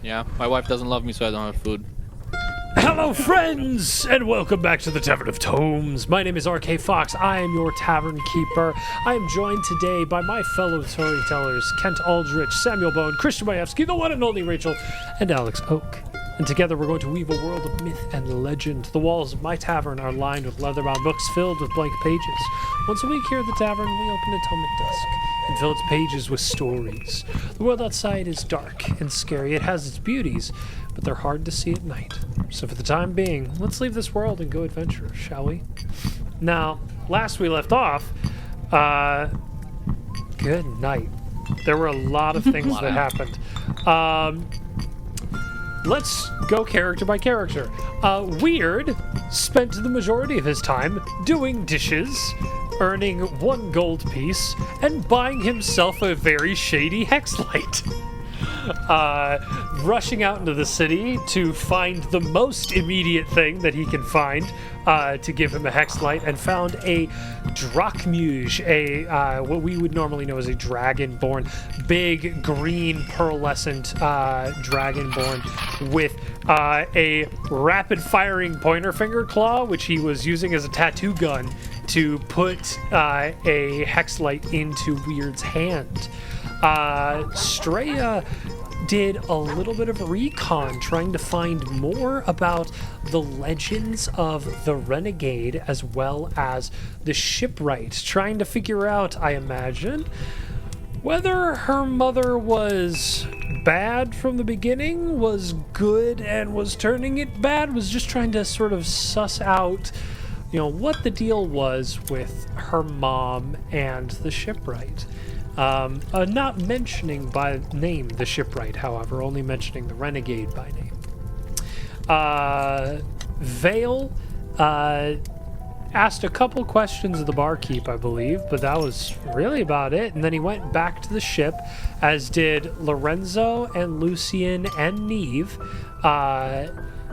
Yeah, my wife doesn't love me, so I don't have food. Hello, friends, and welcome back to the Tavern of Tomes. My name is RK Fox. I am your tavern keeper. I am joined today by my fellow storytellers, Kent Aldrich, Samuel Bone, Christian Majewski, the one and only Rachel, and Alex Oak. And together we're going to weave a world of myth and legend. The walls of my tavern are lined with leather-bound books filled with blank pages. Once a week here at the tavern, we open a tome at dusk and fill its pages with stories. The world outside is dark and scary. It has its beauties, but they're hard to see at night. So for the time being, let's leave this world and go adventure, shall we? Now, last we left off, good night. There were a lot of things that happened. Let's go character by character. Weird spent the majority of his time doing dishes, earning 1 gold piece, and buying himself a very shady hex light. Rushing out into the city to find the most immediate thing that he can find to give him a hex light, and found a drachmuge, what we would normally know as a dragonborn, big green pearlescent dragonborn with a rapid firing pointer finger claw, which he was using as a tattoo gun to put a hex light into Weird's hand. Straya did a little bit of recon, trying to find more about the legends of the renegade as well as the shipwright, trying to figure out, I imagine, whether her mother was bad from the beginning, was good and was turning it bad, was just trying to sort of suss out, what the deal was with her mom and the shipwright. Not mentioning by name the shipwright, however, only mentioning the renegade by name. Vale asked a couple questions of the barkeep, I believe, but that was really about it. And then he went back to the ship, as did Lorenzo and Lucien and Neve.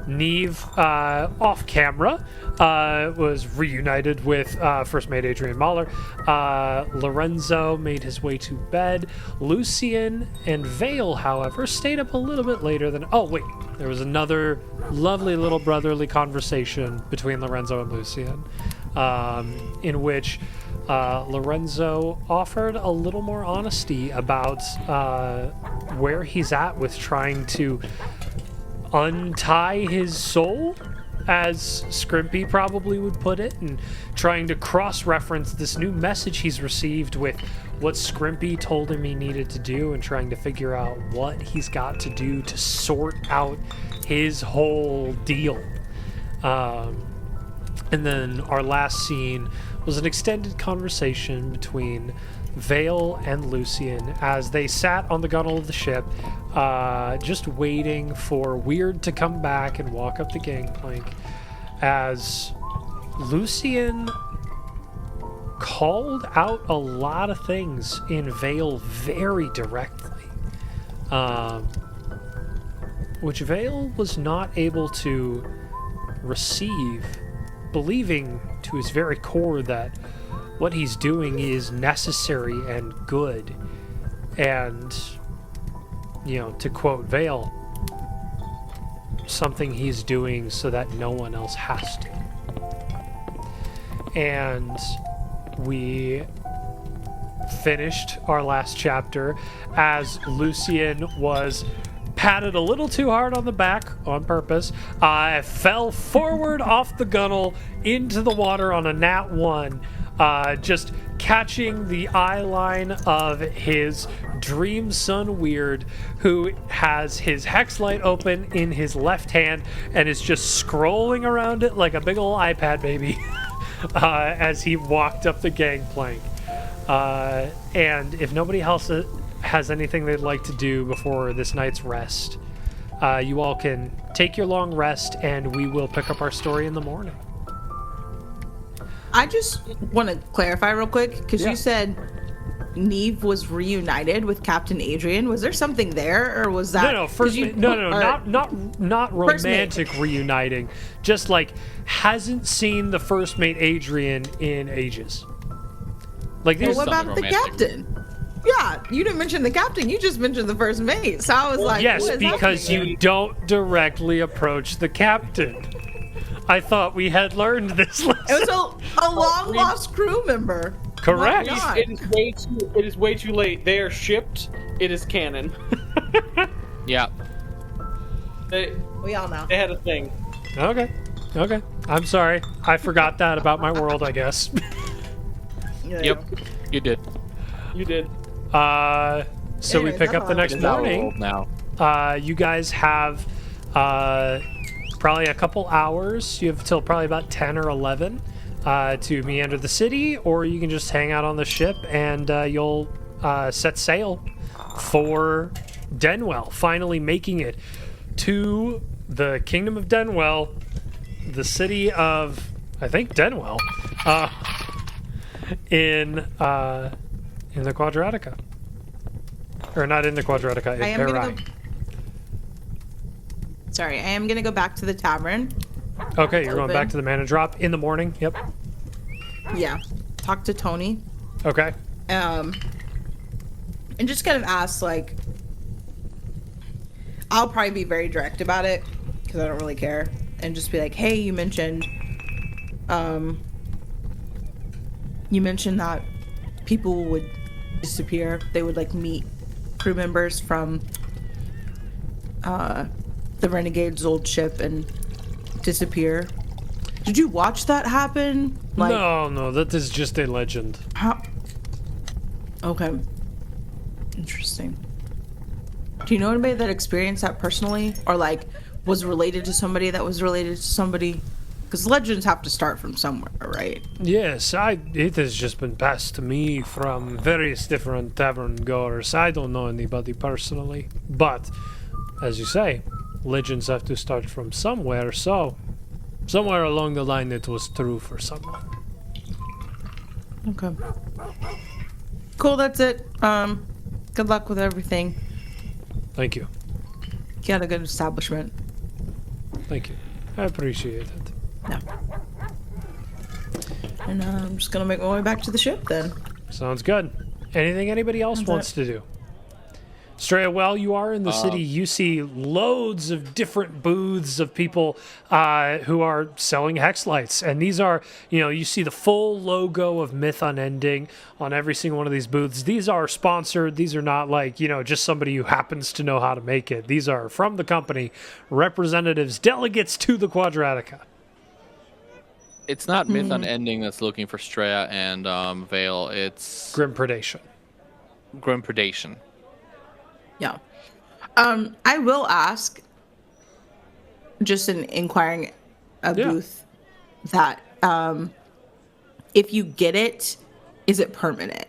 Neve, off camera, was reunited with First Mate Adrian Mahler. Lorenzo made his way to bed. Lucien and Vale, however, stayed up a little bit later than... Oh, wait. There was another lovely little brotherly conversation between Lorenzo and Lucien, in which Lorenzo offered a little more honesty about where he's at with trying to untie his soul, as Scrimpy probably would put it, and trying to cross-reference this new message he's received with what Scrimpy told him he needed to do, and trying to figure out what he's got to do to sort out his whole deal. And then our last scene was an extended conversation between Vale and Lucien as they sat on the gunwale of the ship, just waiting for Weird to come back and walk up the gangplank, as Lucien called out a lot of things in Vale very directly, which Vale was not able to receive, believing to his very core that what he's doing is necessary and good. And, to quote Vale, something he's doing so that no one else has to. And we finished our last chapter as Lucien was patted a little too hard on the back on purpose. Fell forward off the gunwale into the water on a nat 1. Just catching the eye line of his dream son Weird, who has his hex light open in his left hand and is just scrolling around it like a big ol' iPad baby as he walked up the gangplank. And if nobody else has anything they'd like to do before this night's rest, you all can take your long rest and we will pick up our story in the morning. I just want to clarify real quick, because you said Neve was reunited with Captain Adrian. Was there something there, or was that... Not romantic reuniting. Just hasn't seen the First Mate Adrian in ages. What about the captain? Yeah, you didn't mention the captain. You just mentioned the first mate. So I was like, Yes, what is because happening? you don't directly approach the captain. I thought we had learned this lesson. It was a long lost crew member. Correct. Oh my God. It is way too late. They are shipped. It is canon. Yeah. We all know. They had a thing. Okay. I'm sorry. I forgot that about my world, I guess. Yep. You did. You did. So we Anyways, pick up the next It's now morning. old now. You guys have probably a couple hours. You have till probably about 10 or 11 to meander the city, or you can just hang out on the ship and you'll set sail for Denwell, finally making it to the Kingdom of Denwell, the city of, I think, Denwell, in the Quadratica. Or not in the Quadratica, in Paeri. Sorry, I am gonna go back to the tavern. Okay, you're going back to the mana drop in the morning. Yep. Yeah. Talk to Tony. Okay. And just kind of ask, like, I'll probably be very direct about it because I don't really care, and just be like, hey, you mentioned that people would disappear. They would like meet crew members from the Renegade's old ship and disappear. Did you watch that happen? Like, No, that is just a legend. how? Okay. Interesting. Do you know anybody that experienced that personally, or like was related to somebody that was related to somebody? Because legends have to start from somewhere, right? Yes, it has just been passed to me from various different tavern goers. I don't know anybody personally, but as you say, legends have to start from somewhere, so somewhere along the line it was true for someone. Okay. Cool, that's it. Good luck with everything. Thank you. You had a good establishment. Thank you. I appreciate it. Yeah. And I'm just gonna make my way back to the ship then. Sounds good. Anything anybody else That's wants to do? Straya, while you are in the city, you see loads of different booths of people who are selling hex lights. And these are, you see the full logo of Myth Unending on every single one of these booths. These are sponsored. These are not like, just somebody who happens to know how to make it. These are from the company, representatives, delegates to the Quadratica. It's not Myth Unending that's looking for Straya and Vale. It's Grim Predation. Grim Predation. Yeah. I will ask, just in inquiring a booth, that if you get it, is it permanent?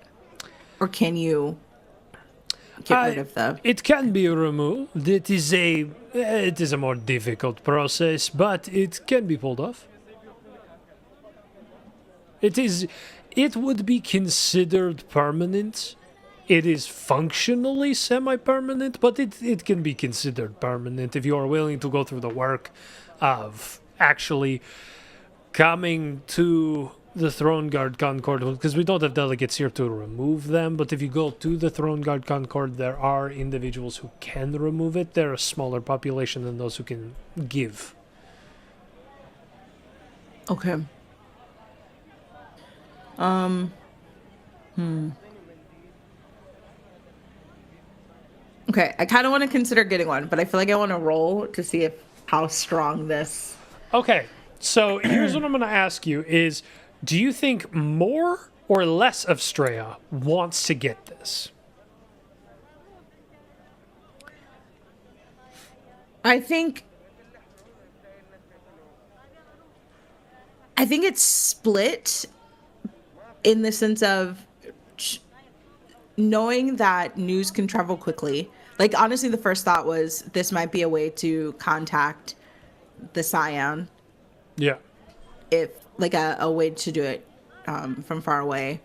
Or can you get rid of the... It can be removed. It is a more difficult process, but it can be pulled off. It would be considered permanent. It is functionally semi-permanent, but it can be considered permanent if you are willing to go through the work of actually coming to the Throne Guard Concord, because we don't have delegates here to remove them, but if you go to the Throne Guard Concord, there are individuals who can remove it. They're a smaller population than those who can give. Okay. Okay, I kind of want to consider getting one, but I feel like I want to roll to see how strong this... Okay, so here's what I'm going to ask you is, do you think more or less of Straya wants to get this? I think it's split in the sense of knowing that news can travel quickly. Like, honestly, the first thought was this might be a way to contact the Scion. Yeah. If, like, a way to do it from far away.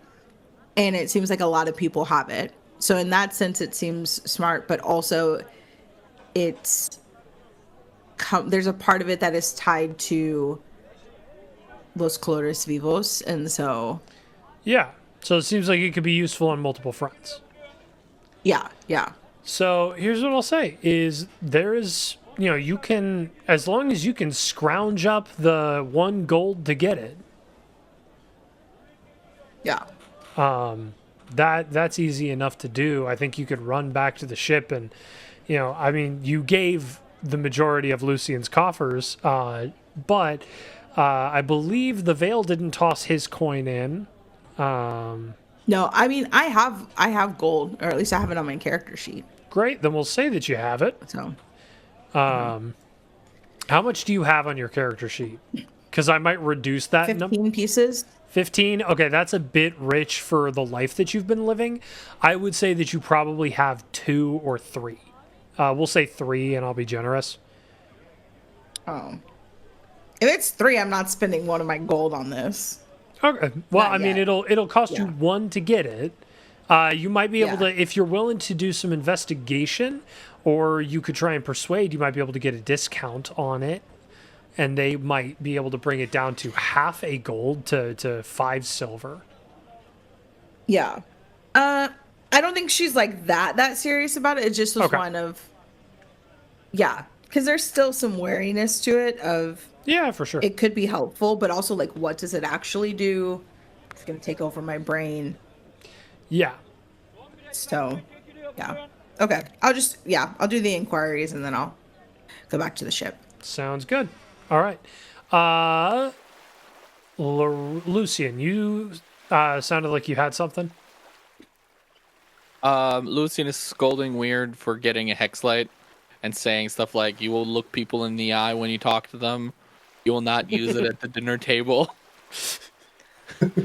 And it seems like a lot of people have it. So in that sense, it seems smart, but also there's a part of it that is tied to Los Colores Vivos, and so... Yeah, so it seems like it could be useful on multiple fronts. Yeah, yeah. So here's what I'll say: is there is you can, as long as you can scrounge up the 1 gold to get it. Yeah. That's easy enough to do. I think you could run back to the ship and, I mean, you gave the majority of Lucian's coffers, but I believe the Veil didn't toss his coin in. No, I mean I have gold, or at least I have it on my character sheet. Great, then we'll say that you have it. So How much do you have on your character sheet? Because I might reduce that 15 pieces. 15? Okay, that's a bit rich for the life that you've been living. I would say that you probably have 2 or 3. We'll say 3, and I'll be generous. Oh. If it's 3, I'm not spending one of my gold on this. Okay. Well, Not I mean, yet. it'll cost you 1 to get it. You might be able Yeah. to, if you're willing to do some investigation, or you could try and persuade, you might be able to get a discount on it. And they might be able to bring it down to half a gold to 5 silver. Yeah. I don't think she's like that serious about it. It just was Okay. one of, yeah, because there's still some wariness to it of Yeah, for sure. it could be helpful, but also like what does it actually do? It's gonna take over my brain. Yeah. So yeah. Okay. I'll do the inquiries and then I'll go back to the ship. Sounds good. All right. Lucian, you sounded like you had something. Lucian is scolding Weird for getting a hex light and saying stuff like, "You will look people in the eye when you talk to them. You will not use it at the dinner table.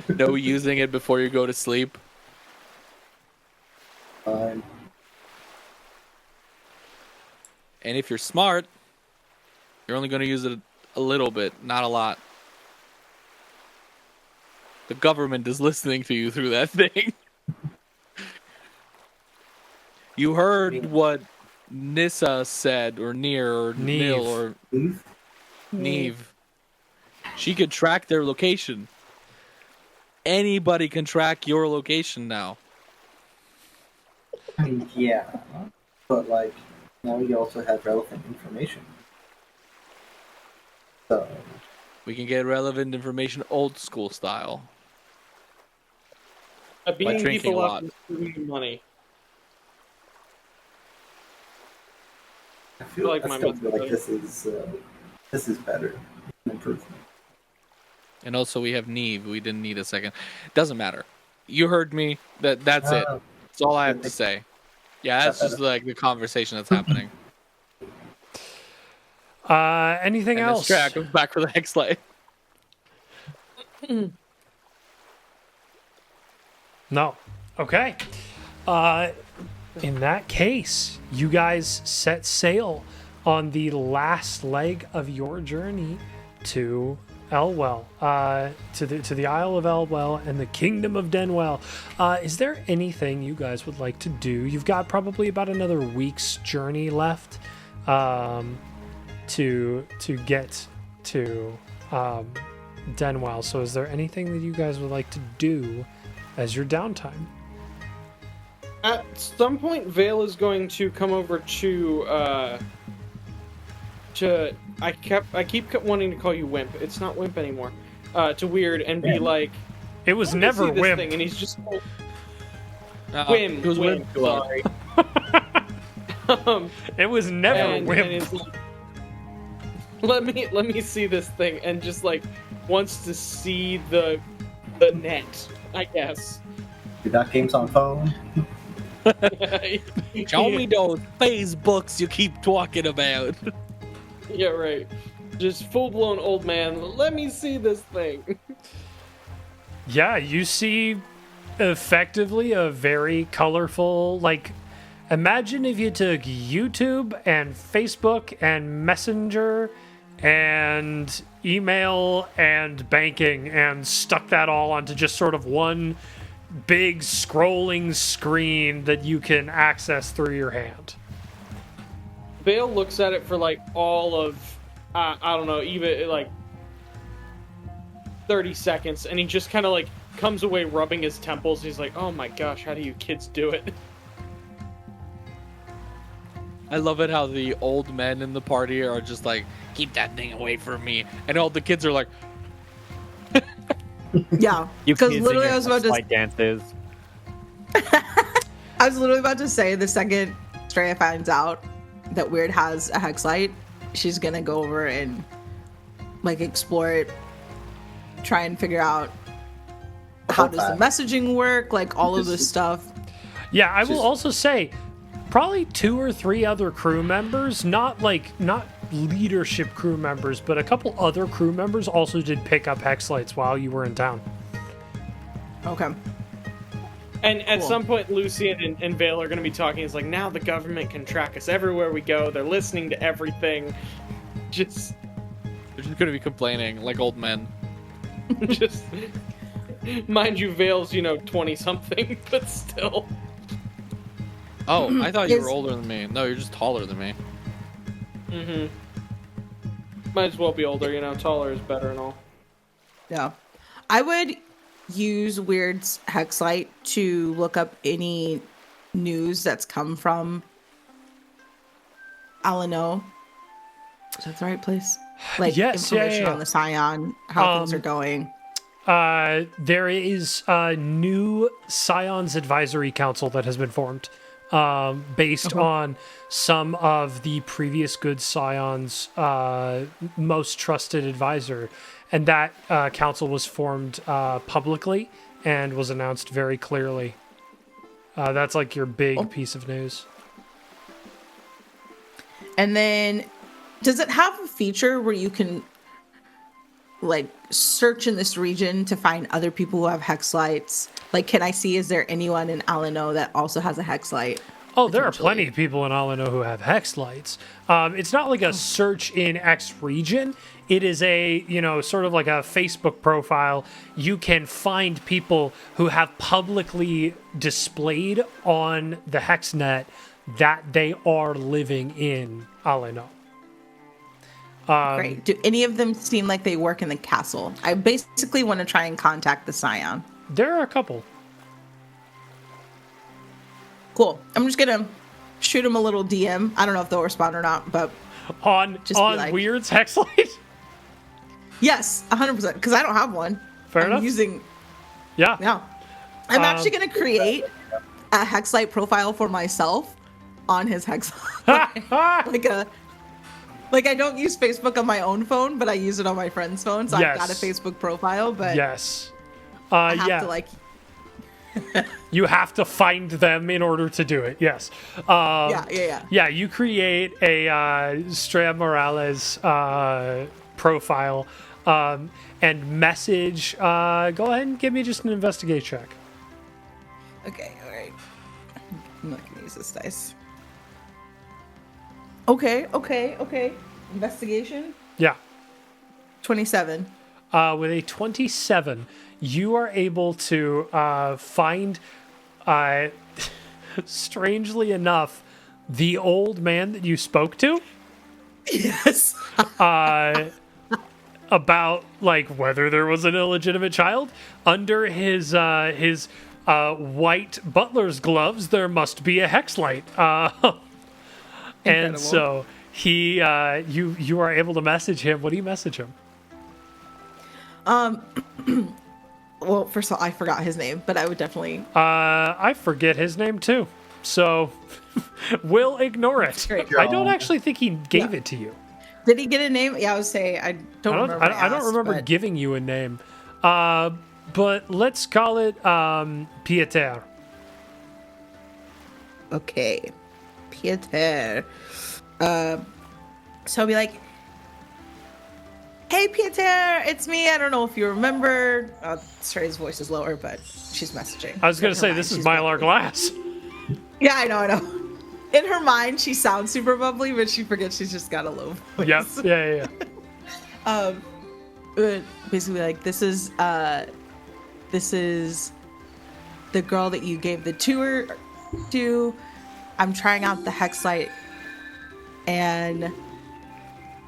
No using it before you go to sleep." Fine. And if you're smart, you're only going to use it a little bit, not a lot. The government is listening to you through that thing. You heard what Nissa said, or Near, or Neve. Nil, or Leave? Neve. She could track their location. Anybody can track your location now. I mean, yeah, but like now we also have relevant information. So We can get relevant information old school style. Beating drinking people a up lot. and stealing money. I feel like I my still method feel like better. this is better, an improvement. And also we have Neve. We didn't need a second. Doesn't matter. You heard me. That's it. That's all I have to say. Yeah, that's just like the conversation that's happening. Anything And else? this track goes back for the hex light. No. Okay. In that case, you guys set sail on the last leg of your journey to Elwell, to the Isle of Elwell and the Kingdom of Denwell. Is there anything you guys would like to do? You've got probably about another week's journey left to get to Denwell. So, is there anything that you guys would like to do as your downtime? At some point, Vale is going to come over to I keep wanting to call you Wimp. It's not Wimp anymore. To Weird and be like, It was "Let me never see this Wimp. thing," and he's just It was Wimp. Wimp. Sorry. It was never and Wimp. it's like, let me see this thing, and just like wants to see the net, I guess. You got games on phone? Show me those Facebooks you keep talking about. Yeah, right. Just full blown old man. Let me see this thing. Yeah, you see effectively a very colorful, like, imagine if you took YouTube and Facebook and Messenger and email and banking and stuck that all onto just sort of one big scrolling screen that you can access through your hand. Vale looks at it for like all of, I don't know, even like 30 seconds, and he just kind of like comes away rubbing his temples. He's like, "Oh my gosh, how do you kids do it?" I love it how the old men in the party are just like, keep that thing away from me. And all the kids are like, Yeah, You because kids literally and I your was about to. like dances. I was literally about to say the second Straya finds out that Weird has a hex light, she's gonna go over and like explore it, try and figure out how does the messaging work, like all of this stuff. Yeah, I will also say probably 2 or 3 other crew members, not leadership crew members, but a couple other crew members also did pick up hex lights while you were in town. Okay. And at Cool. some point, Lucian and Vale are going to be talking. It's like, now the government can track us everywhere we go. They're listening to everything. Just, they're just gonna be complaining like old men. just, mind you, Vale's 20-something, but still. Oh, I thought you Is- were older than me. No, you're just taller than me. Mm-hmm. Might as well be older, taller is better and all. Yeah. I would use Weird's hex light to look up any news that's come from Alano. Is that the right place? Like Yes, yeah, information yeah. on the Scion, how things are going. There is a new Scion's Advisory Council that has been formed based on some of the previous good Scion's most trusted advisor. And that council was formed publicly and was announced very clearly. That's like your big piece of news. And then, does it have a feature where you can like search in this region to find other people who have hex lights? Like, can I see, is there anyone in Alano that also has a hex light? Oh, there are potentially? plenty of people in Alano who have hex lights. It's not like a search in X region. It is a, sort of like a Facebook profile. You can find people who have publicly displayed on the HexNet that they are living in Alano. Great. Do any of them seem like they work in the castle? I basically want to try and contact the Scion. There are a couple. Cool. I'm just gonna shoot them a little DM. I don't know if they'll respond or not, but On Just be like- Weird's hex light? yes, 100%. Because I don't have one. Fair I'm enough. using. Yeah. Yeah. I'm actually gonna create a hexlight profile for myself on his hex. like I don't use Facebook on my own phone, but I use it on my friend's phone. So I've got a Yes. Facebook profile, but Yes. I have yeah. to like. You have to find them in order to do it. Yes. Yeah. Yeah, you create a Straya Morales profile and message. Go ahead and give me just an investigate check. Okay, all right. I'm not gonna use this dice. Okay. Investigation. Yeah. 27. With a 27, you are able to find, strangely enough, the old man that you spoke to. Yes. About like whether there was an illegitimate child under his white butler's gloves. There must be a hex light, and Incredible. so he you are able to message him. What do you message him? Well, first of all, I forgot his name, but I would definitely. I forget his name too, so we'll ignore it. Great. I don't actually think he gave it to you. Did he get a name? Yeah, I would say I don't remember. I don't remember but... giving you a name, but let's call it Pieter. Okay, Pieter. So I'll be like, "Hey, Pieter, it's me. I don't know if you remember." Straya's voice is lower, but she's messaging. I was gonna In her say mind, this is she's Mylar bubbly. Glass. Yeah, I know. In her mind, she sounds super bubbly, but she forgets she's just got a low voice. Yep. Yeah. But basically, like, this is the girl that you gave the tour to. I'm trying out the hex light, and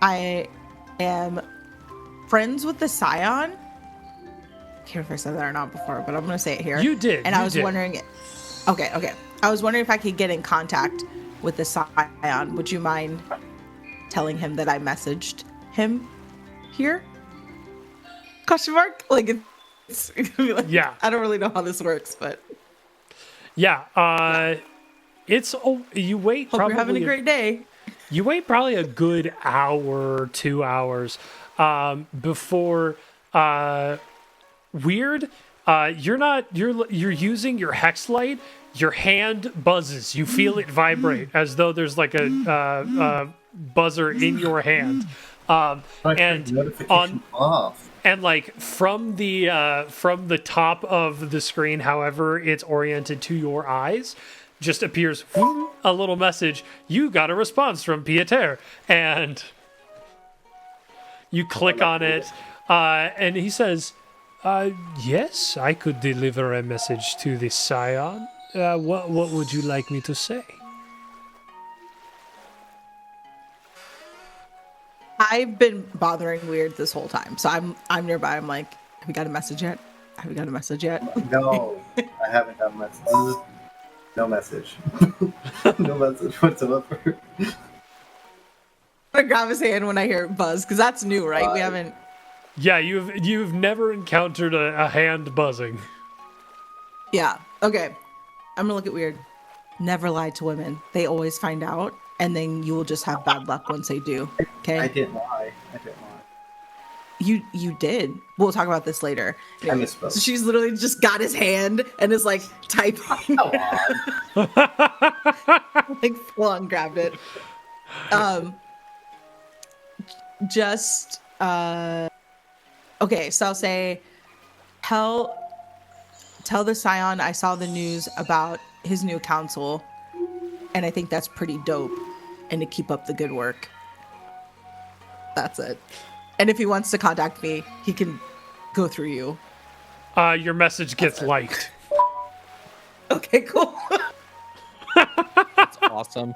I am friends with the Scion. I can't remember if I said that or not before, but I'm gonna say it here. You did, And you I was did. wondering. Okay. I was wondering if I could get in contact with the Scion. Would you mind telling him that I messaged him here? Question mark? Like, it's gonna be like, Yeah. I don't really know how this works, but Yeah. It's you wait. hope Probably you're having a great day. You wait probably a good hour, 2 hours before weird. You're using your hex light. Your hand buzzes. You feel it vibrate as though there's like a buzzer in your hand. And Notification off. and like from the top of the screen, however it's oriented to your eyes, just appears a little message. You got a response from Paeri, and you click on it, and he says, "Yes, I could deliver a message to the Scion. What would you like me to say?" I've been bothering Weird this whole time, so I'm nearby. I'm like, have we got a message yet? Have we got a message yet? No, I haven't got a message. No message. No message whatsoever. I'm gonna grab his hand when I hear buzz, because that's new, right? We haven't. Yeah, you've never encountered a hand buzzing. Yeah. Okay. I'm gonna look at Weird. Never lie to women. They always find out, and then you will just have bad luck once they do. Okay. I didn't lie. You did. We'll talk about this later. I misspoke. So she's literally just got his hand and is like typing. Come on. Like full on grabbed it. Okay, so I'll say tell the Scion I saw the news about his new council, and I think that's pretty dope, and to keep up the good work. That's it. And if he wants to contact me, he can go through you. Your message gets liked. Okay, cool. That's awesome.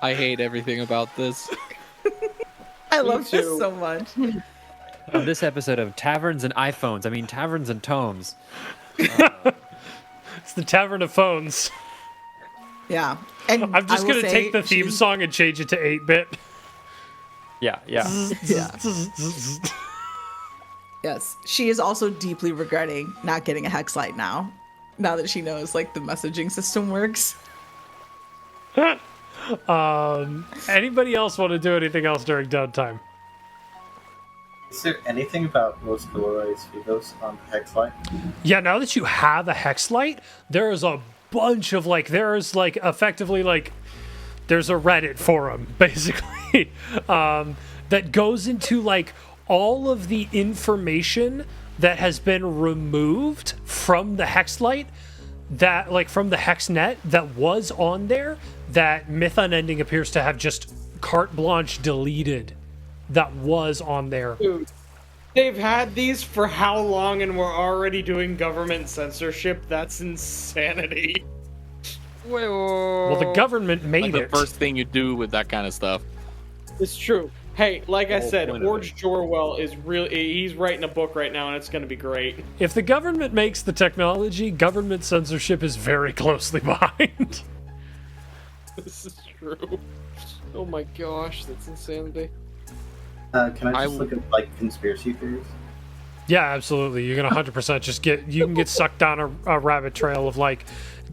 I hate everything about this. I love this so much. On this episode of Taverns and iPhones, I mean Taverns and Tomes. It's the Tavern of Phones. Yeah. And I'm just I will going to say take the theme she's- song and change it to 8-bit. Yeah. Yeah. Yes. She is also deeply regretting not getting a hex light now that she knows like the messaging system works. Anybody else want to do anything else during downtime? Is there anything about Los Colores Vivos on the hex line? Yeah, now that you have a hex light, there is a bunch of there's effectively there's a Reddit forum basically that goes into all of the information that has been removed from the hex light, that from the hex net that was on there, that Myth Unending appears to have just carte blanche deleted, that was on there. Dude, they've had these for how long and we're already doing government censorship? That's insanity. Well, the government made The it. first thing you do with that kind of stuff. It's true. Hey, like I whole said, point of Orge Jorwell is he's writing a book right now and it's going to be great. If the government makes the technology, government censorship is very closely behind. This is true. Oh my gosh, that's insanity. Can I just look at conspiracy theories? Yeah, absolutely. You're gonna 100% just you can get sucked down a rabbit trail of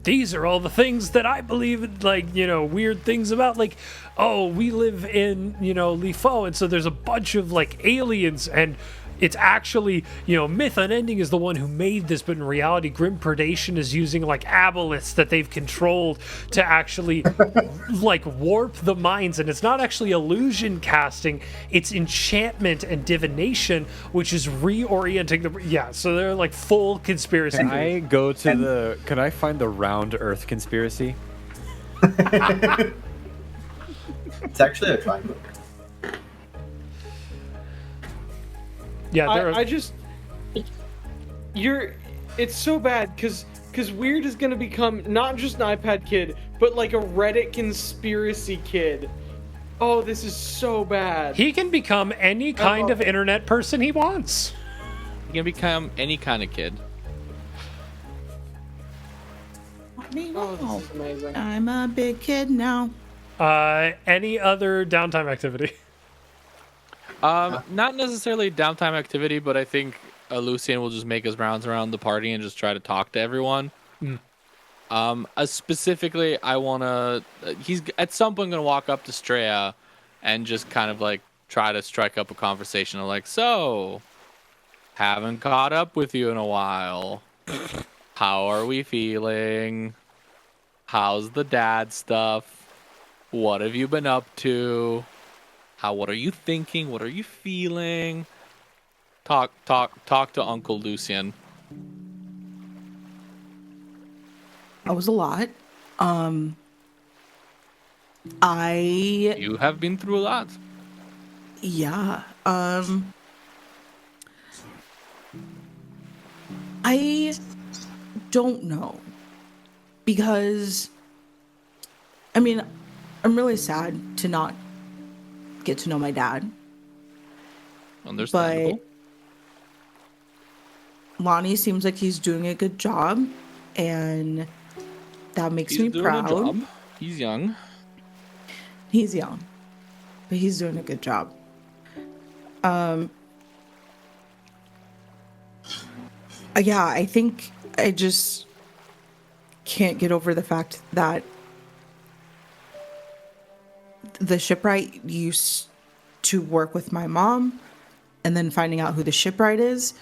these are all the things that I believe in, weird things about we live in, Lifo, and so there's a bunch of aliens, and it's actually, Myth Unending is the one who made this, but in reality, Grim Predation is using aboliths that they've controlled to actually warp the minds, and it's not actually illusion casting, it's enchantment and divination, which is reorienting so they're full conspiracy. Can I go to can I find the round Earth conspiracy? It's actually a triangle. Yeah, it's so bad because Weird is gonna become not just an iPad kid, but a Reddit conspiracy kid. Oh, this is so bad. he can become any kind of internet person he wants. You can become any kind of kid. Me Oh, now. this is amazing. I'm a big kid now. Any other downtime activity? Not necessarily downtime activity, but I think Lucian will just make his rounds around the party and just try to talk to everyone. Specifically, I wanna. He's at some point gonna walk up to Straya, and just kind of like try to strike up a conversation. Of like, so, haven't caught up with you in a while. How are we feeling? How's the dad stuff? What have you been up to? What are you thinking? What are you feeling? Talk to Uncle Lucian. That was a lot. I You have been through a lot. yeah. I don't know because I mean, I'm really sad to not get to know my dad. Understandable. But Lonnie seems like he's doing a good job, and that makes me doing proud. a job. He's young. He's young, but he's doing a good job. Yeah, I think I just can't get over the fact that the shipwright used to work with my mom, and then finding out who the shipwright is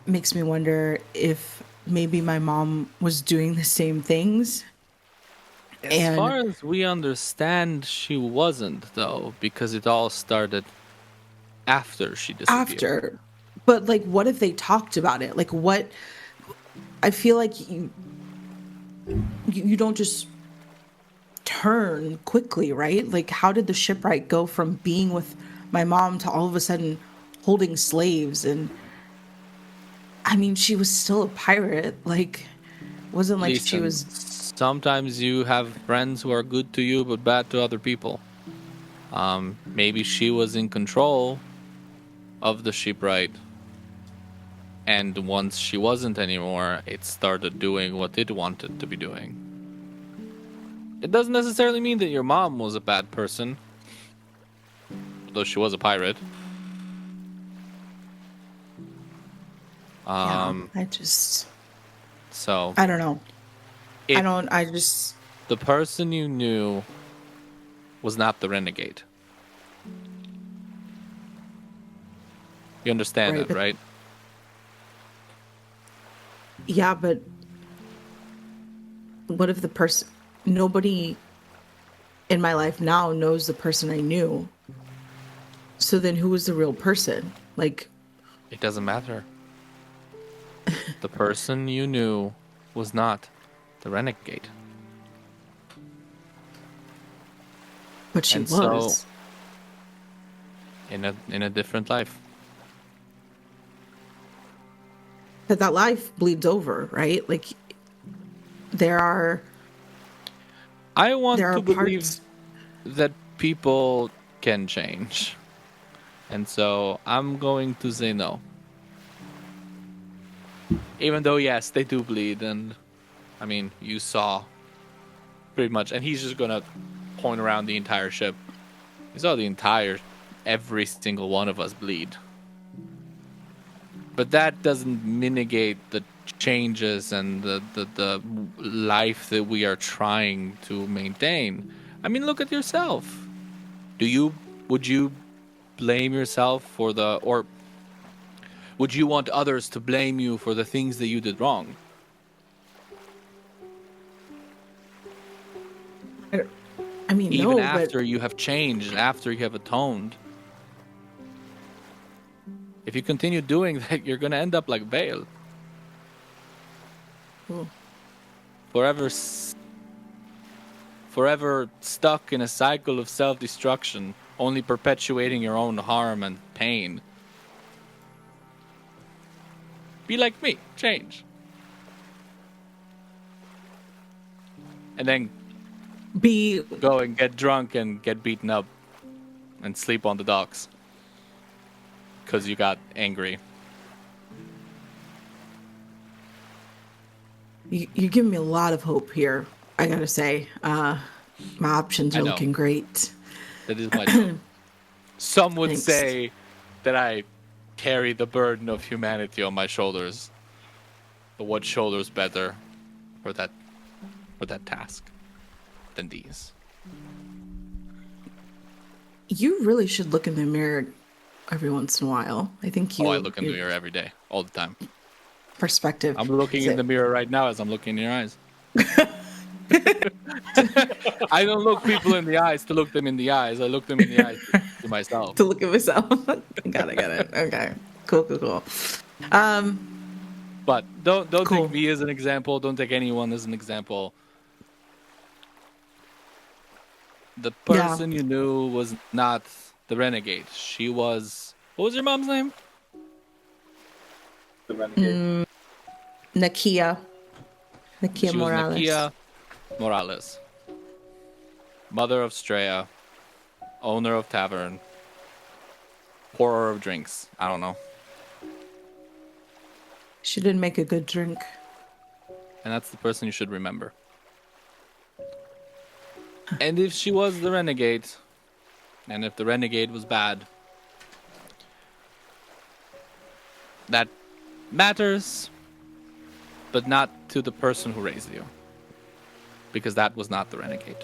makes me wonder if maybe my mom was doing the same things. As far as we understand, she wasn't, though, because it all started after she disappeared. But like, what if they talked about it? Like, what? I feel like you don't just turn quickly, right? Like, how did the shipwright go from being with my mom to all of a sudden holding slaves? And I mean, she was still a pirate. Like, wasn't like she Listen, was. Sometimes you have friends who are good to you but bad to other people. Maybe she was in control of the shipwright, and once she wasn't anymore, it started doing what it wanted to be doing. It doesn't necessarily mean that your mom was a bad person, though she was a pirate. I don't know. The person you knew was not the renegade. You understand that, right? Yeah, but what if nobody in my life now knows the person I knew? So then who was the real person? Like, it doesn't matter. The person you knew was not the renegade. But she was. So, in a different life. But that life bleeds over, right? Like, I want to believe that people can change. And so I'm going to say no. Even though, yes, they do bleed. And, I mean, you saw pretty much. And he's just going to point around the entire ship. You saw every single one of us bleed. But that doesn't mitigate the changes and the life that we are trying to maintain. I mean, look at yourself. Would you blame yourself or would you want others to blame you for the things that you did wrong? I mean, even after you have changed, after you have atoned. If you continue doing that, you're going to end up like Vale. Forever stuck in a cycle of self-destruction, only perpetuating your own harm and pain. Be like me, change. And then go and get drunk and get beaten up and sleep on the docks. Because you got angry. You're giving me a lot of hope here. I gotta say, my options I are know. looking great. That is my job. Some would Thanks. say that I carry the burden of humanity on my shoulders. But what shoulders better for that task than these? You really should look in the mirror every once in a while. I think I look in the your mirror every day, all the time. perspective. I'm looking in the mirror right now as I'm looking in your eyes. I don't look people in the eyes to look them in the eyes. I look them in the eyes to myself. To look at myself. Got it. Okay. Cool. But don't Cool. take me as an example. Don't take anyone as an example. The Yeah. person you knew was not the renegade. She was. What was your mom's name? The renegade. Nakia She Morales. was Nakia Morales, mother of Straya, owner of tavern, pourer of drinks. I don't know. She did make a good drink. And that's the person you should remember. And if she was the renegade, and if the renegade was bad, that matters, but not to the person who raised you. Because that was not the renegade.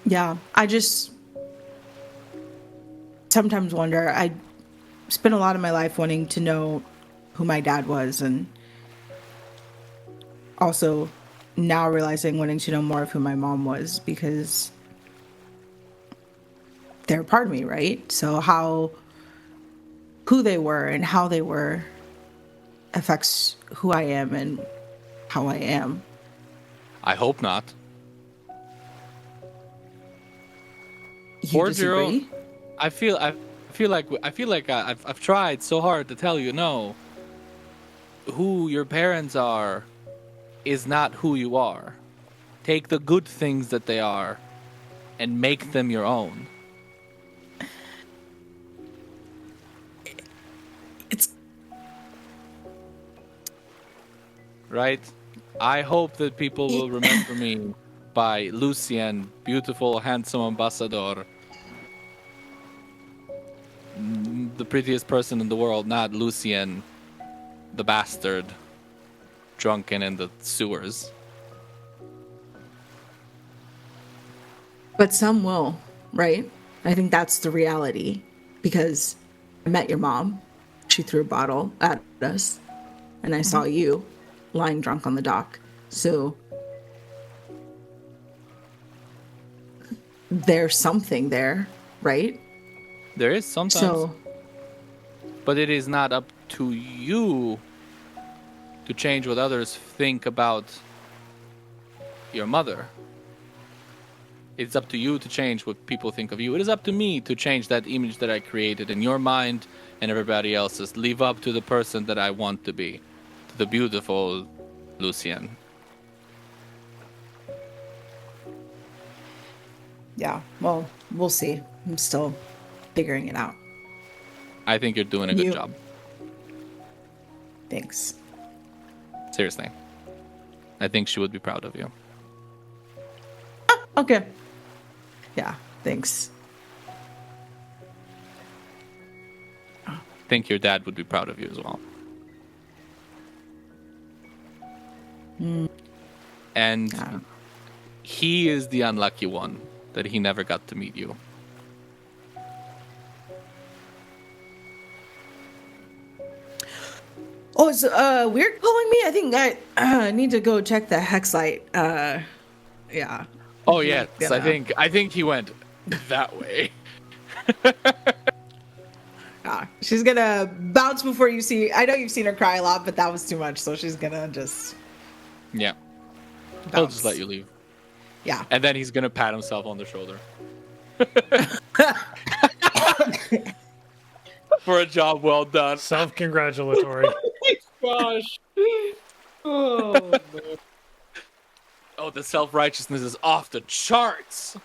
Yeah, I just sometimes wonder. I spent a lot of my life wanting to know who my dad was, and also now realizing wanting to know more of who my mom was, because they're a part of me, right? So who they were and how they were affects who I am and how I am. I hope not. You Or disagree? Jiro, I feel like I've tried so hard to tell you no. Who your parents are is not who you are. Take the good things that they are and make them your own. It's Right? I hope that people will remember me by Lucien, beautiful, handsome ambassador. The prettiest person in the world, not Lucien, the bastard, drunken in the sewers. But some will, right? I think that's the reality, because I met your mom. She threw a bottle at us, and I saw you lying drunk on the dock. So there's something there, right? There is sometimes, So but it is not up to you to change what others think about your mother. It's up to you to change what people think of you. It is up to me to change that image that I created in your mind and everybody else's. Live up to the person that I want to be, to the beautiful Lucien. yeah, well, we'll see. I'm still figuring it out. I think you're doing a good You- job. Thanks. Seriously. I think she would be proud of you. Okay. Yeah, thanks. I think your dad would be proud of you as well. And Yeah. he is the unlucky one that he never got to meet you. Oh, is Weird calling me? I think I need to go check the hex light. Yeah. Oh yes, Yeah. I think he went that way. She's gonna bounce before you see. I know you've seen her cry a lot, but that was too much, so she's gonna just Yeah. bounce. He'll just let you leave. Yeah. And then he's gonna pat himself on the shoulder. For a job well done. Self-congratulatory. Gosh. Oh, man. Oh, the self-righteousness is off the charts.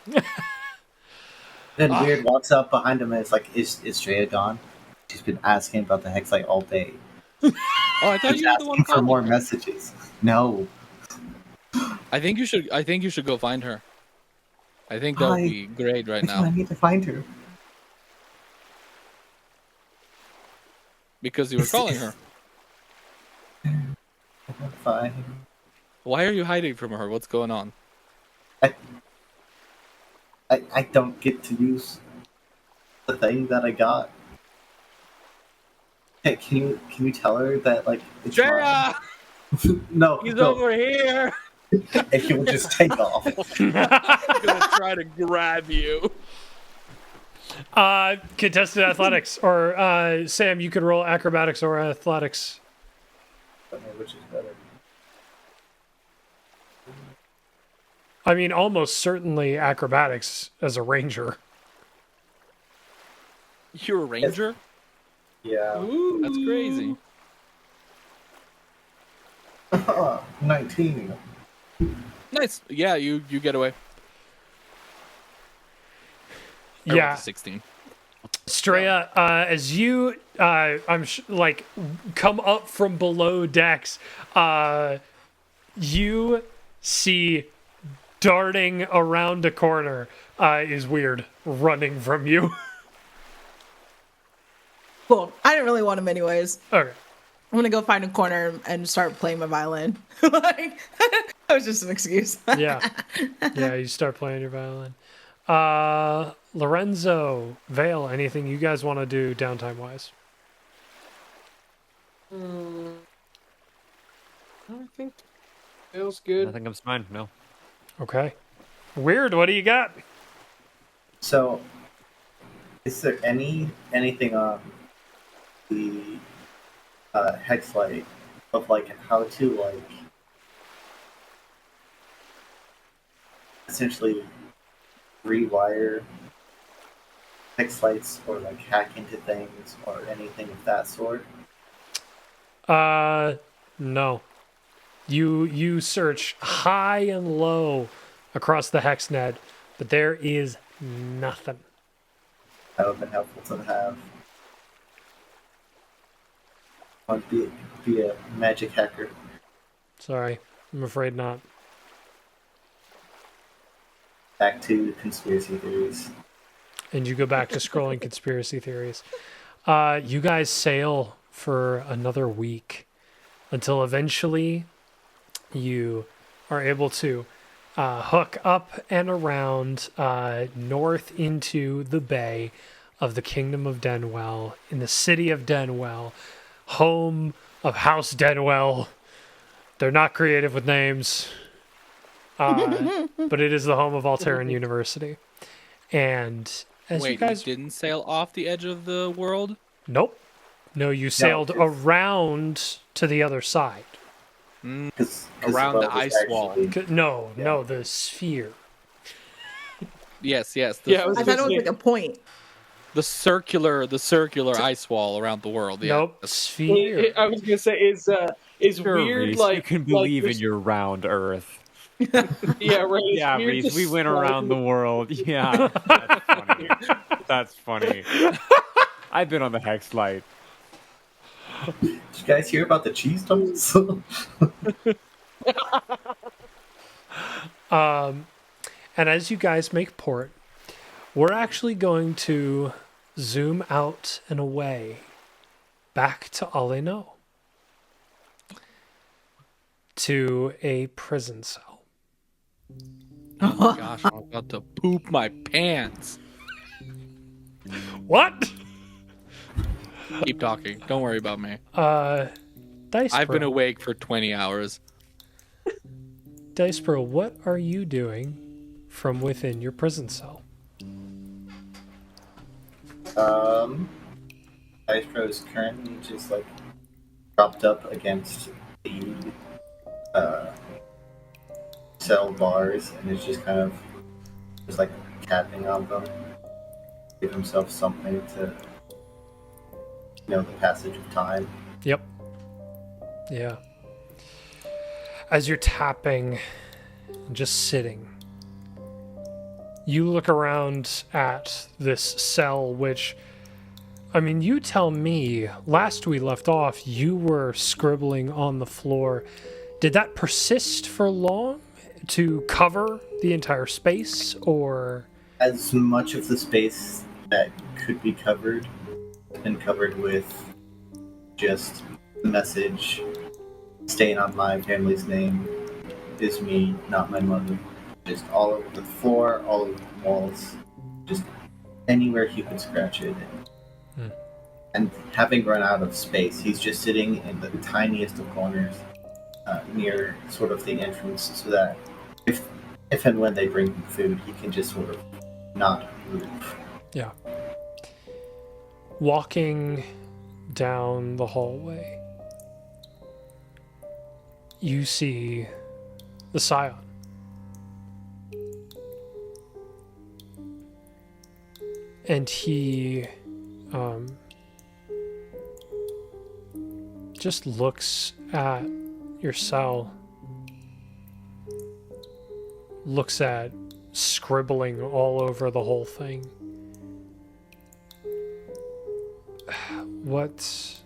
Then Weird walks up behind him and it's like, is Straya gone? She's been asking about the Hexlight all day. Oh, I thought She's you were the one asking for calling more her. messages. No. I think you should go find her. I think that would Why? be great right Why do I now need to find her? because you were calling her. Fine. Why are you hiding from her? What's going on? I don't get to use the thing that I got. Hey, can you tell her that like it's Jaya, mine? No, he's no. over here. And he will just take off. I'm gonna try to grab you. Contested athletics, or Sam, you could roll acrobatics or athletics. I don't know which is better. I mean, almost certainly acrobatics as a ranger. You're a ranger? Yeah. Ooh, that's crazy. 19. Nice. Yeah, you get away. I rolled Yeah. a 16. Straya, as you, like, come up from below decks, you see darting around a corner is weird, running from you. Cool. I didn't really want him anyways. Okay. I'm gonna go find a corner and start playing my violin. Like, that was just an excuse. Yeah. Yeah, you start playing your violin. Lorenzo, Vale, anything you guys want to do downtime wise? I think feels good. I think I'm fine. No. Okay. Weird, what do you got? So, is there anything on the Hexlight of like how to like essentially rewire Hexlights or like hack into things or anything of that sort? No. You search high and low across the HexNet, but there is nothing. That would have been helpful to have. I'd be a magic hacker. Sorry, I'm afraid not. Back to conspiracy theories. And you go back to scrolling conspiracy theories. You guys sail for another week until eventually you are able to hook up and around north into the bay of the Kingdom of Denwell, in the city of Denwell, home of House Denwell. They're not creative with names, but it is the home of Alterran University. And as Wait, you guys didn't sail off the edge of the world? Nope. No, you sailed it's- around to the other side. Cause Around well, the it's ice wall. No, the sphere. Yes. The, Yeah, I was I thought it was like a point. the circular ice wall around the world. Yeah. Nope, sphere. I was gonna say is Sure, weird Reese, like you can like believe in this- your round Earth. yeah right. It's Yeah, weird Reese, to we went slide around the world. Yeah, that's funny. That's funny. I've been on the Hex Light. Did you guys hear about the cheese tunnels? And as you guys make port, we're actually going to zoom out and away back to Aleno, to a prison cell. Oh my gosh, I'm about to poop my pants. What? Keep talking. Don't worry about me. Dice I've been Bro. awake for 20 hours. Dice Bro, what are you doing from within your prison cell? Maestro is currently just like propped up against the cell bars and is just kind of just like tapping on them, give himself something to the passage of time. Yep. Yeah. As you're tapping, just sitting, you look around at this cell, which I mean, you tell me. Last we left off, you were scribbling on the floor. Did that persist for long to cover the entire space, or? As much of the space that could be covered has been covered with just the message staying on my family's name is me, not my mother. Just all over the floor, all over the walls, just anywhere he could scratch it. And having run out of space, he's just sitting in the tiniest of corners near sort of the entrance so that if and when they bring him food, he can just sort of not move. Yeah. Walking down the hallway, you see the Scion. And he just looks at your cell, looks at scribbling all over the whole thing. What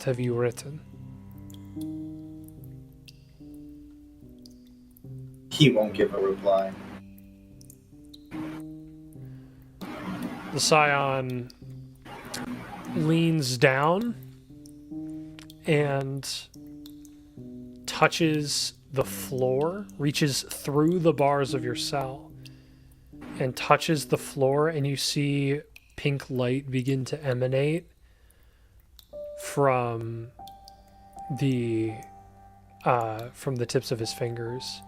have you written? He won't give a reply. The Scion leans down and touches the floor, reaches through the bars of your cell and touches the floor, and you see pink light begin to emanate from the tips of his fingers,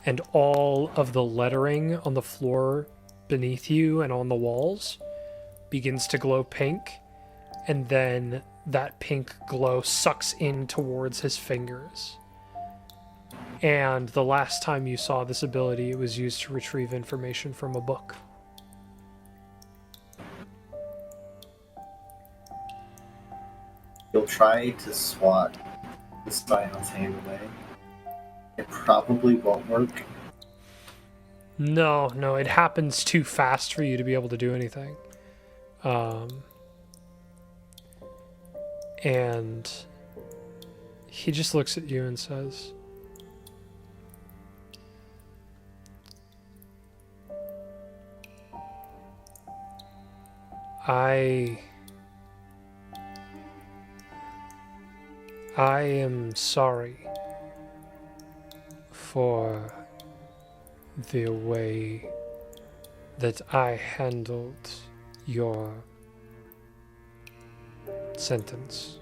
and all of the lettering on the floor beneath you and on the walls begins to glow pink, and then that pink glow sucks in towards his fingers. And the last time you saw this ability, it was used to retrieve information from a book. You'll try to swat the Scion's hand away. It probably won't work. No, it happens too fast for you to be able to do anything. And he just looks at you and says, I am sorry for the way that I handled your sentence.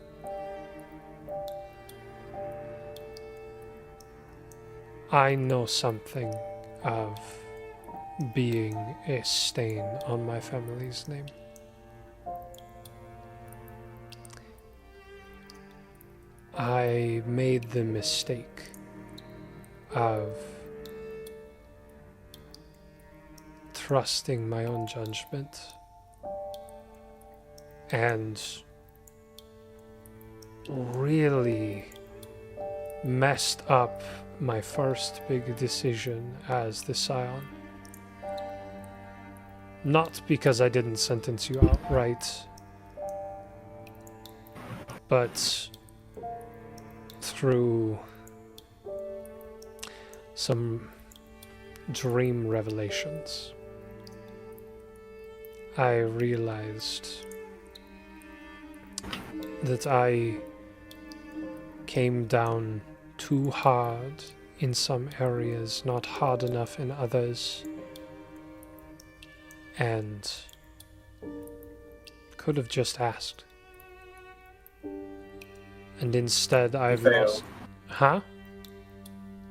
I know something of being a stain on my family's name. I made the mistake of trusting my own judgment and really messed up my first big decision as the Scion. Not because I didn't sentence you outright, but through some dream revelations, I realized that I came down too hard in some areas, not hard enough in others, and could have just asked. And instead I've lost... Huh?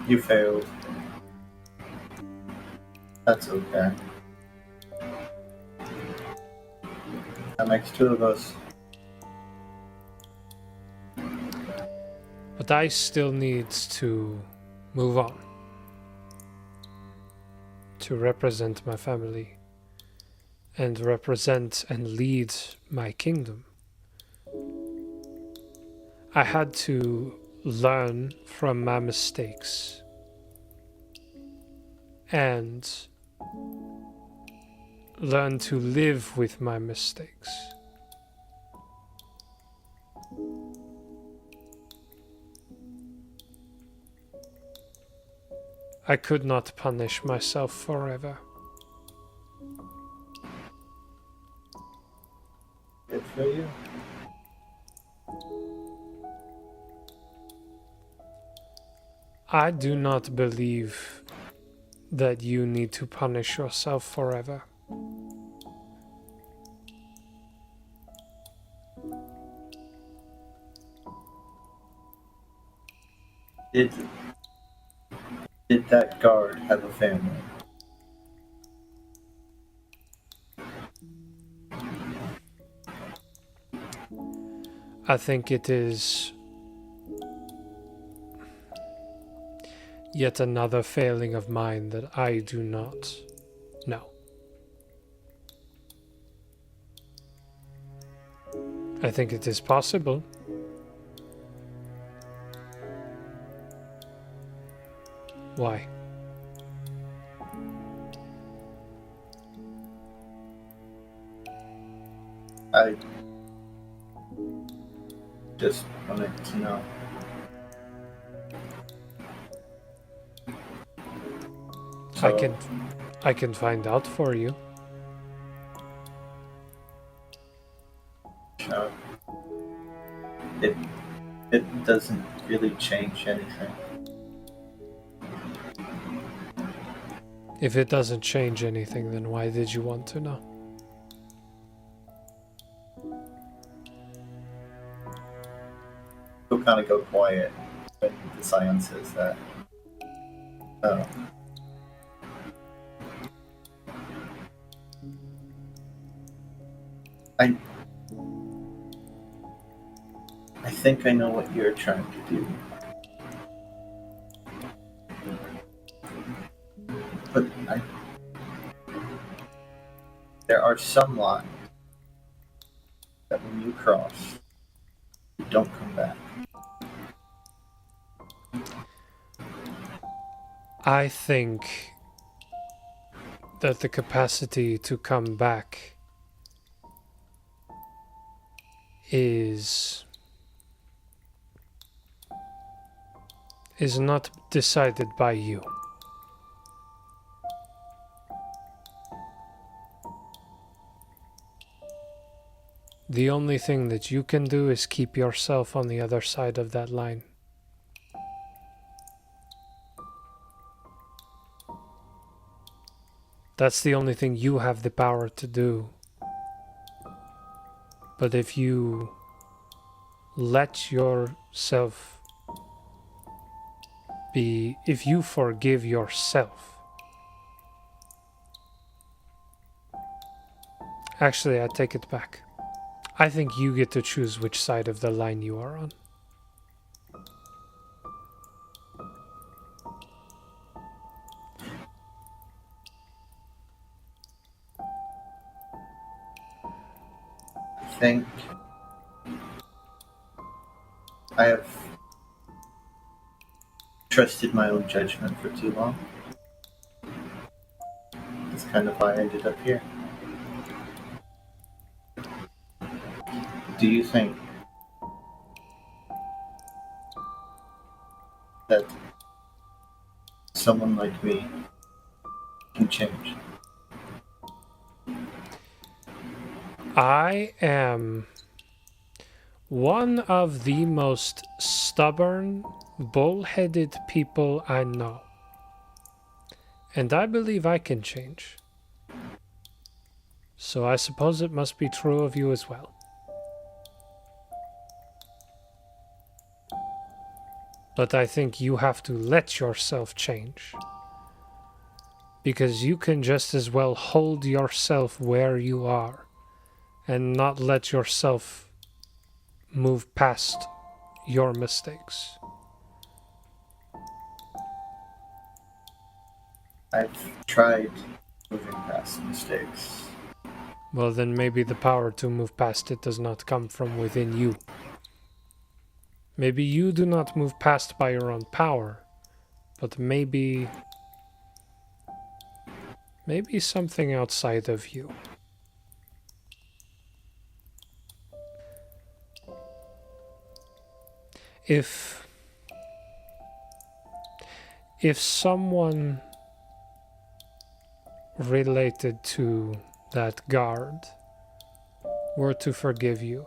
You failed. That's okay. That makes two of us. But I still need to move on. To represent my family. And represent and lead my kingdom. I had to learn from my mistakes. And learn to live with my mistakes. I could not punish myself forever. Good for you. I do not believe that you need to punish yourself forever. Did that guard have a family? I think it is yet another failing of mine that I do not know. I think it is possible. Why? I just wanted to know. I can find out for you. So it doesn't really change anything. If it doesn't change anything, then why did you want to know? He'll kind of go quiet when the Scion says that. Oh. I think I know what you're trying to do. But there are some lines that when you cross, you don't come back. I think that the capacity to come back is not decided by you. The only thing that you can do is keep yourself on the other side of that line. That's the only thing you have the power to do. But if you let yourself be, if you forgive yourself, actually, I take it back. I think you get to choose which side of the line you are on. I think I have trusted my own judgment for too long. That's kind of why I ended up here. Do you think that someone like me can change? I am one of the most stubborn, bull-headed people I know. And I believe I can change. So I suppose it must be true of you as well. But I think you have to let yourself change. Because you can just as well hold yourself where you are and not let yourself move past your mistakes. I've tried moving past mistakes. Well, then maybe the power to move past it does not come from within you. Maybe you do not move past by your own power, but maybe Maybe something outside of you. If someone related to that guard were to forgive you,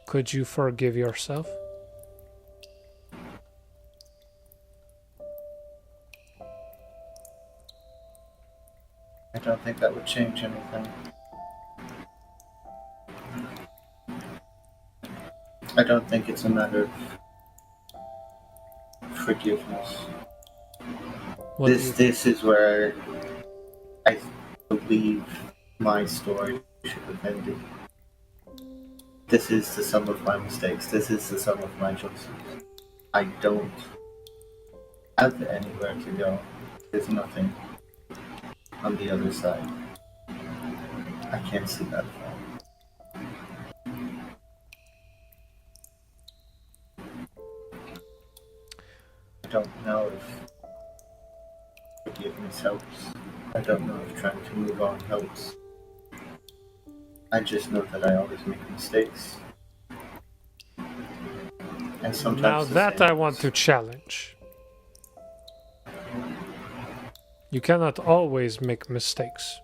could you forgive yourself? I don't think that would change anything. I don't think it's a matter of forgiveness. What do you- This is where I believe my story should have ended. This is the sum of my mistakes. This is the sum of my choices. I don't have anywhere to go. There's nothing on the other side. I can't see that far. I don't know if forgiveness helps. I don't know if trying to move on helps. I just know that I always make mistakes. And sometimes Now the that same I want to challenge. You cannot always make mistakes.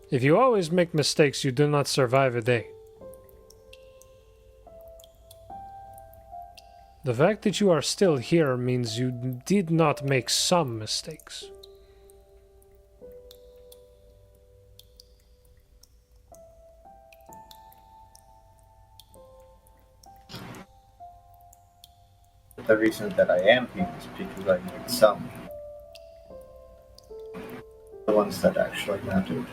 If you always make mistakes, you do not survive a day. The fact that you are still here means you did not make some mistakes. The reason that I am here is because I made some. The ones that actually mattered.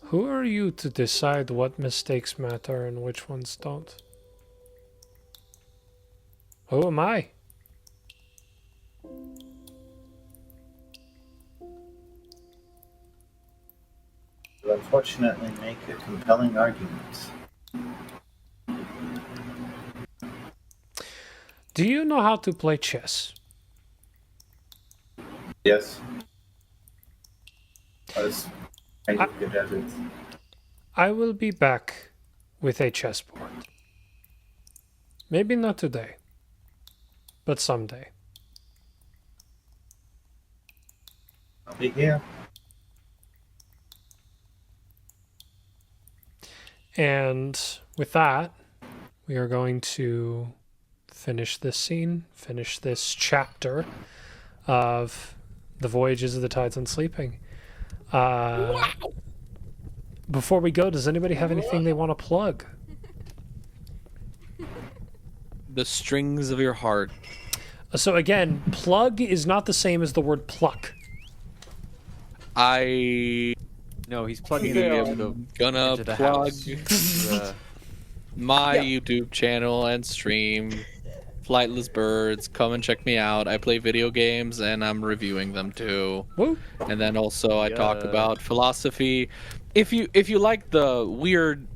Who are you to decide what mistakes matter and which ones don't? Who am I? You unfortunately make a compelling argument. Do you know how to play chess? Yes. I was kind of good at it. I will be back with a chessboard. Maybe not today, but someday. I'll be here. And with that, we are going to finish this scene, finish this chapter of the Voyages of the Tides Unsleeping. Before we go, does anybody have anything they want to plug? The strings of your heart. So again, plug is not the same as the word pluck. No, he's plugging Yeah. into the Gonna into the plug house. The- my YouTube channel and stream, Flightless Birds. Come and check me out. I play video games and I'm reviewing them too. Woo! And then also I talk Yeah. about philosophy. If you like the weird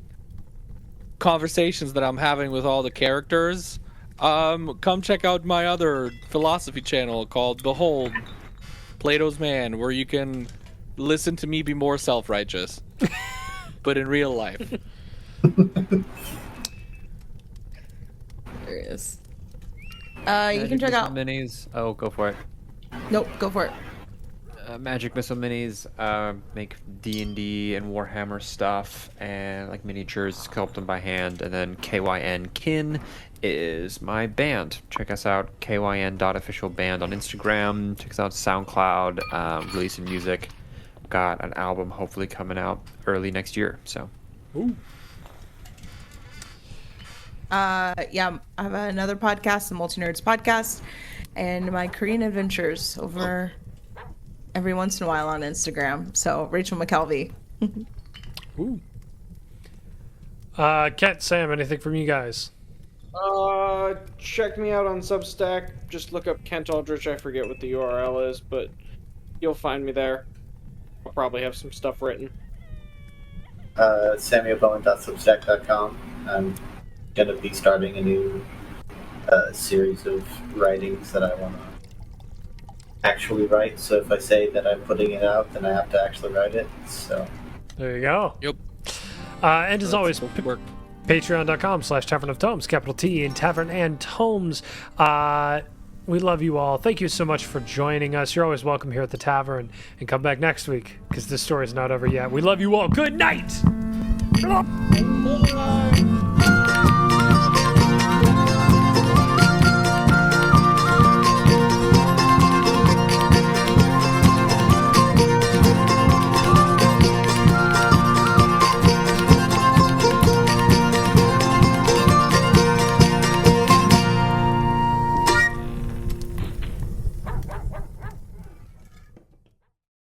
conversations that I'm having with all the characters, come check out my other philosophy channel called Behold, Plato's Man, where you can listen to me be more self-righteous, but in real life. There it is. You can check out. minis. Oh, go for it. Nope, go for it. Magic Missile Minis make D&D and Warhammer stuff and like miniatures, sculpt them by hand. And then KYN Kin is my band. Check us out, kyn.officialband on Instagram. Check us out SoundCloud, releasing music. Got an album hopefully coming out early next year. So Yeah, I have another podcast, the Multi Nerds podcast, and my Korean adventures over every once in a while on Instagram. So Rachel McKelvey. Ooh. Kat, Sam, anything from you guys? Check me out on Substack. Just look up Kent Aldrich. I forget what the URL is, but you'll find me there. I'll probably have some stuff written. SamuelBowen.substack.com. I'm going to be starting a new series of writings that I want to actually write. So if I say that I'm putting it out, then I have to actually write it. So There you go. Yep. And as always, Work. patreon.com/Tavern of Tomes, capital T in Tavern and Tomes. We love you all. Thank you so much for joining us. You're always welcome here at the tavern, and come back next week because this story's not over yet. We love you all. Good night.